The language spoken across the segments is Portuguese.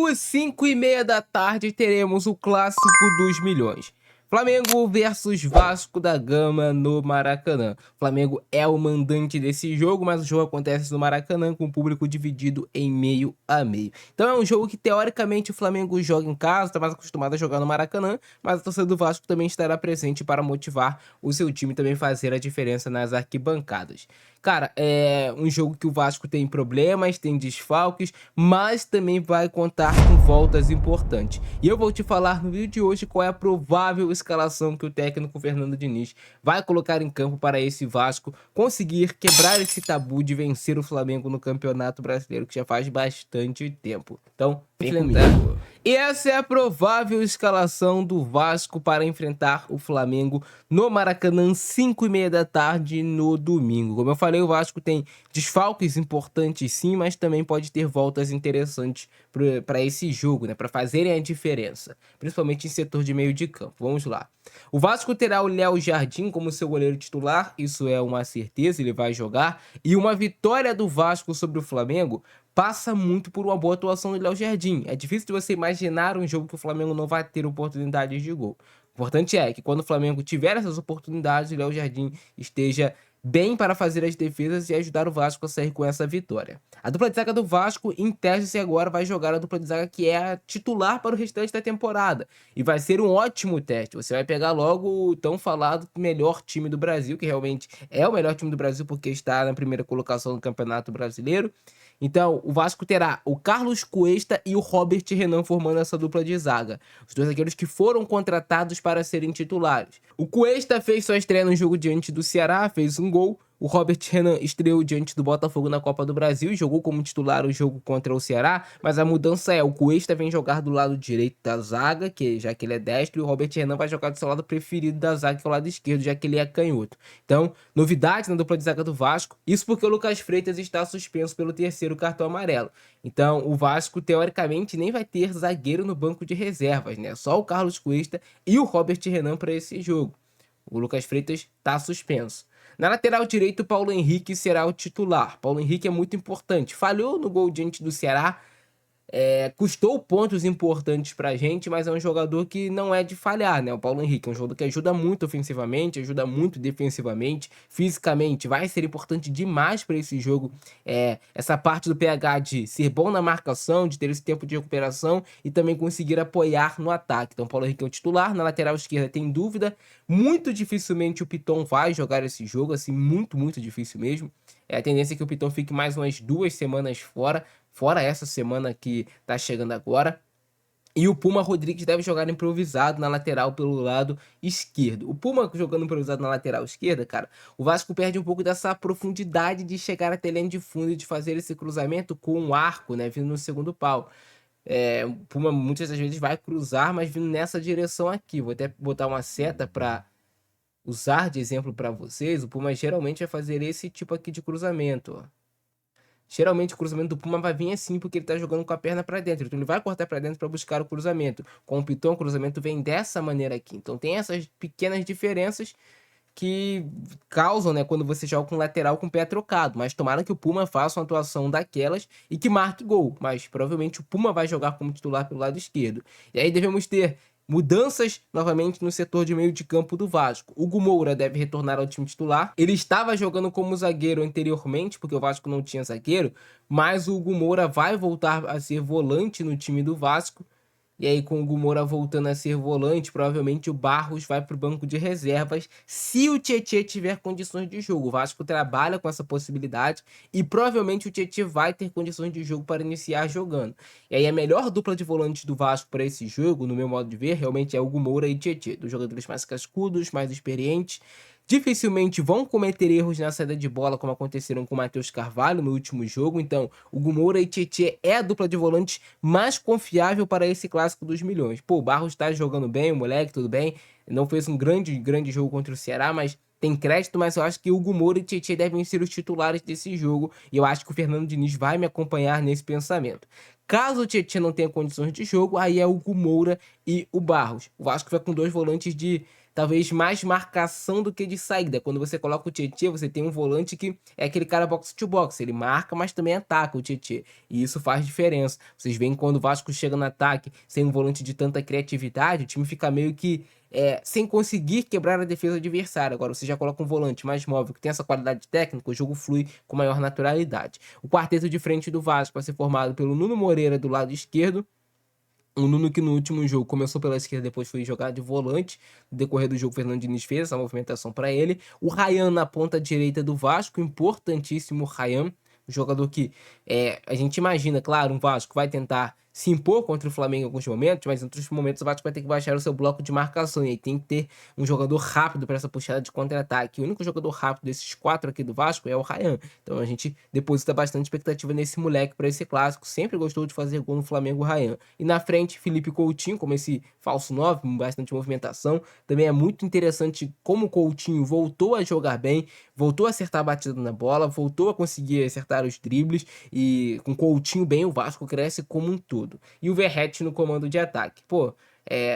Domingo, 5h30 da tarde, teremos o clássico dos milhões. Flamengo versus Vasco da Gama no Maracanã. Flamengo é o mandante desse jogo, mas o jogo acontece no Maracanã com o público dividido em meio a meio. Então é um jogo que teoricamente o Flamengo joga em casa, está mais acostumado a jogar no Maracanã, mas a torcida do Vasco também estará presente para motivar o seu time também fazer a diferença nas arquibancadas. Cara, é um jogo que o Vasco tem problemas, tem desfalques, mas também vai contar com voltas importantes. E eu vou te falar no vídeo de hoje qual é a provável escalação que o técnico Fernando Diniz vai colocar em campo para esse Vasco conseguir quebrar esse tabu de vencer o Flamengo no Campeonato Brasileiro, que já faz bastante tempo. Então, vem comigo. E essa é a provável escalação do Vasco para enfrentar o Flamengo no Maracanã, 5h30 da tarde no domingo. Como eu falei, o Vasco tem desfalques importantes sim, mas também pode ter voltas interessantes para esse jogo, né? Para fazerem a diferença, principalmente em setor de meio de campo. Vamos lá. O Vasco terá o Léo Jardim como seu goleiro titular, isso é uma certeza, ele vai jogar. E uma vitória do Vasco sobre o Flamengo passa muito por uma boa atuação do Léo Jardim. É difícil de você imaginar um jogo que o Flamengo não vai ter oportunidades de gol. O importante é que quando o Flamengo tiver essas oportunidades, o Léo Jardim esteja bem para fazer as defesas e ajudar o Vasco a sair com essa vitória. A dupla de zaga do Vasco, em tese agora, vai jogar a dupla de zaga que é a titular para o restante da temporada. E vai ser um ótimo teste. Você vai pegar logo o tão falado melhor time do Brasil, que realmente é o melhor time do Brasil porque está na primeira colocação do Campeonato Brasileiro. Então, o Vasco terá o Carlos Cuesta e o Robert Renan formando essa dupla de zaga. Os dois zagueiros que foram contratados para serem titulares. O Cuesta fez sua estreia no jogo diante do Ceará, fez um gol. O Robert Renan estreou diante do Botafogo na Copa do Brasil e jogou como titular o jogo contra o Ceará, mas a mudança é, o Cuesta vem jogar do lado direito da zaga, já que ele é destro, e o Robert Renan vai jogar do seu lado preferido da zaga, que é o lado esquerdo, já que ele é canhoto. Então, novidade na dupla de zaga do Vasco, isso porque o Lucas Freitas está suspenso pelo terceiro cartão amarelo. Então, o Vasco, teoricamente, nem vai ter zagueiro no banco de reservas, né? Só o Carlos Cuesta e o Robert Renan para esse jogo. O Lucas Freitas está suspenso. Na lateral direito, Paulo Henrique será o titular. Paulo Henrique é muito importante. Falhou no gol diante do Ceará. Custou pontos importantes pra gente, mas é um jogador que não é de falhar, né? O Paulo Henrique é um jogador que ajuda muito ofensivamente, ajuda muito defensivamente, fisicamente, vai ser importante demais para esse jogo. Essa parte do PH de ser bom na marcação, de ter esse tempo de recuperação e também conseguir apoiar no ataque. Então, o Paulo Henrique é o titular. Na lateral esquerda, tem dúvida. Muito dificilmente o Piton vai jogar esse jogo, assim, muito, muito difícil mesmo. A tendência é que o Piton fique mais umas 2 semanas fora essa semana que tá chegando agora. E o Puma Rodrigues deve jogar improvisado na lateral pelo lado esquerdo. O Puma jogando improvisado na lateral esquerda, cara, o Vasco perde um pouco dessa profundidade de chegar até a linha de fundo e de fazer esse cruzamento com um arco, né, vindo no segundo pau. O Puma muitas das vezes vai cruzar, mas vindo nessa direção aqui. Vou até botar uma seta para usar de exemplo para vocês. O Puma geralmente vai fazer esse tipo aqui de cruzamento, ó. Geralmente o cruzamento do Puma vai vir assim, porque ele tá jogando com a perna para dentro. Então ele vai cortar para dentro para buscar o cruzamento. Com o Piton, o cruzamento vem dessa maneira aqui. Então tem essas pequenas diferenças que causam, né, quando você joga com lateral com o pé trocado. Mas tomara que o Puma faça uma atuação daquelas e que marque gol. Mas provavelmente o Puma vai jogar como titular pelo lado esquerdo. E aí devemos ter mudanças novamente no setor de meio de campo do Vasco. O Hugo Moura deve retornar ao time titular. Ele estava jogando como zagueiro anteriormente, porque o Vasco não tinha zagueiro, mas o Hugo Moura vai voltar a ser volante no time do Vasco. E aí, com o Hugo Moura voltando a ser volante, provavelmente o Barros vai para o banco de reservas se o Tietê tiver condições de jogo. O Vasco trabalha com essa possibilidade e provavelmente o Tietê vai ter condições de jogo para iniciar jogando. E aí, a melhor dupla de volantes do Vasco para esse jogo, no meu modo de ver, realmente é Hugo Moura e Tietê, dos jogadores mais cascudos, mais experientes. Dificilmente vão cometer erros na saída de bola, como aconteceram com o Matheus Carvalho no último jogo. Então, o Hugo Moura e Tietê é a dupla de volantes mais confiável para esse clássico dos milhões. Pô, o Barros está jogando bem, o moleque, tudo bem. Não fez um grande jogo contra o Ceará, mas tem crédito. Mas eu acho que o Hugo Moura e Tietê devem ser os titulares desse jogo. E eu acho que o Fernando Diniz vai me acompanhar nesse pensamento. Caso o Tietê não tenha condições de jogo, aí é o Hugo Moura e o Barros. O Vasco vai com 2 volantes de talvez mais marcação do que de saída. Quando você coloca o Tietê, você tem um volante que é aquele cara box to box, ele marca, mas também ataca o Tietê, e isso faz diferença. Vocês veem quando o Vasco chega no ataque sem um volante de tanta criatividade, o time fica meio que sem conseguir quebrar a defesa adversária. Agora você já coloca um volante mais móvel, que tem essa qualidade técnica, o jogo flui com maior naturalidade. O quarteto de frente do Vasco vai ser formado pelo Nuno Moreira do lado esquerdo, o Nuno que no último jogo começou pela esquerda, depois foi jogar de volante. No decorrer do jogo, o Fernando Diniz fez essa movimentação para ele. O Ryan na ponta direita do Vasco, importantíssimo Ryan, um jogador que a gente imagina, claro, um Vasco vai tentar se impor contra o Flamengo em alguns momentos, mas em outros momentos o Vasco vai ter que baixar o seu bloco de marcação, e aí tem que ter um jogador rápido para essa puxada de contra-ataque. O único jogador rápido desses 4 aqui do Vasco é o Ryan, então a gente deposita bastante expectativa nesse moleque para esse clássico. Sempre gostou de fazer gol no Flamengo, o Ryan. E na frente, Felipe Coutinho, como esse falso 9, com bastante movimentação. Também é muito interessante como o Coutinho voltou a jogar bem, voltou a acertar a batida na bola, voltou a conseguir acertar os dribles, e com o Coutinho bem, o Vasco cresce como um todo. E o Verratti no comando de ataque. Pô,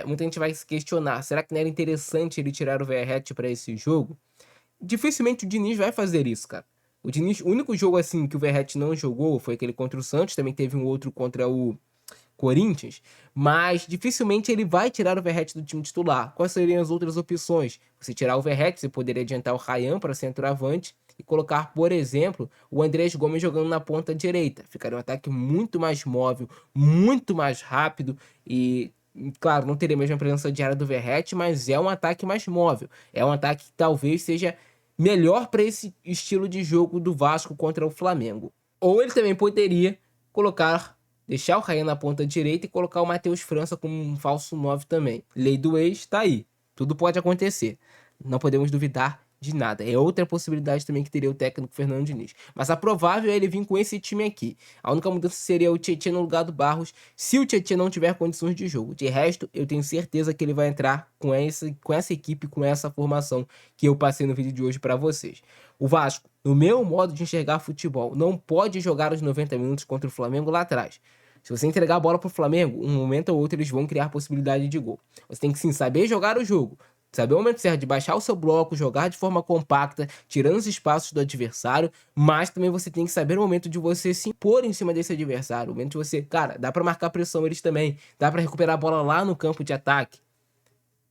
muita gente vai se questionar, será que não era interessante ele tirar o Verratti para esse jogo? Dificilmente o Diniz vai fazer isso, cara. O Diniz, o único jogo assim que o Verratti não jogou foi aquele contra o Santos, também teve um outro contra o Corinthians, mas dificilmente ele vai tirar o Verratti do time titular. Quais seriam as outras opções? Você tirar o Verratti, você poderia adiantar o Ryan para centroavante e colocar, por exemplo, o Andrés Gomes jogando na ponta direita. Ficaria um ataque muito mais móvel, muito mais rápido e, claro, não teria a mesma presença diária do Verratti, mas é um ataque mais móvel. É um ataque que talvez seja melhor para esse estilo de jogo do Vasco contra o Flamengo. Ou ele também poderia deixar o Ryan na ponta direita e colocar o Matheus França como um falso 9 também. Lei do ex tá aí. Tudo pode acontecer. Não podemos duvidar de nada. É outra possibilidade também que teria o técnico Fernando Diniz. Mas a provável é ele vir com esse time aqui. A única mudança seria o Tietê no lugar do Barros, se o Tietê não tiver condições de jogo. De resto, eu tenho certeza que ele vai entrar com essa equipe, com essa formação que eu passei no vídeo de hoje para vocês. O Vasco, no meu modo de enxergar futebol, não pode jogar os 90 minutos contra o Flamengo lá atrás. Se você entregar a bola pro Flamengo, um momento ou outro eles vão criar possibilidade de gol. Você tem que sim saber jogar o jogo, saber o momento certo de baixar o seu bloco, jogar de forma compacta, tirando os espaços do adversário, mas também você tem que saber o momento de você se impor em cima desse adversário, o momento de você, cara, dá pra marcar pressão eles também, dá pra recuperar a bola lá no campo de ataque.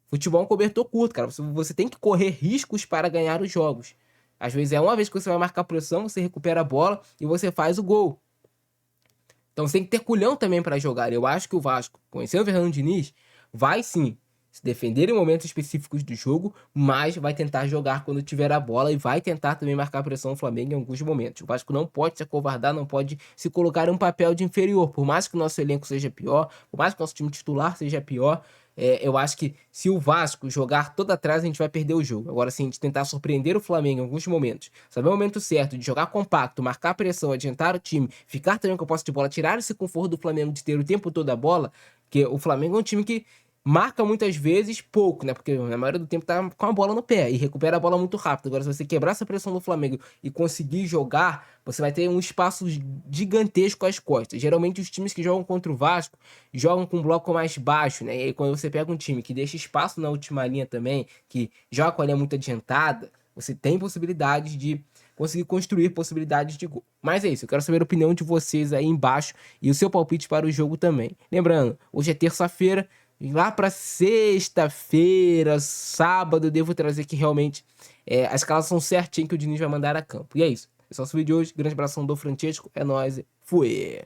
Futebol é um cobertor curto, cara, você tem que correr riscos para ganhar os jogos. Às vezes é uma vez que você vai marcar pressão, você recupera a bola e você faz o gol. Então você tem que ter culhão também para jogar. Eu acho que o Vasco, conhecendo o Fernando Diniz, vai sim se defender em momentos específicos do jogo, mas vai tentar jogar quando tiver a bola e vai tentar também marcar pressão no Flamengo em alguns momentos. O Vasco não pode se acovardar, não pode se colocar em um papel de inferior. Por mais que o nosso elenco seja pior, por mais que o nosso time titular seja pior, eu acho que se o Vasco jogar todo atrás, a gente vai perder o jogo. Agora, se a gente tentar surpreender o Flamengo em alguns momentos, saber o momento certo de jogar compacto, marcar pressão, adiantar o time, ficar também com a posse de bola, tirar esse conforto do Flamengo de ter o tempo todo a bola, que o Flamengo é um time que marca muitas vezes pouco, né? Porque na maioria do tempo tá com a bola no pé e recupera a bola muito rápido. Agora, se você quebrar essa pressão do Flamengo e conseguir jogar, você vai ter um espaço gigantesco às costas. Geralmente, os times que jogam contra o Vasco jogam com um bloco mais baixo, né? E aí, quando você pega um time que deixa espaço na última linha também, que joga com a linha muito adiantada, você tem possibilidades de conseguir construir possibilidades de gol. Mas é isso, eu quero saber a opinião de vocês aí embaixo e o seu palpite para o jogo também. Lembrando, hoje é terça-feira, lá para sexta-feira, sábado, eu devo trazer aqui realmente a escalação certinha que o Diniz vai mandar a campo. E é isso. Esse é o nosso vídeo de hoje. Grande abração do Francesco. É nóis. Fui.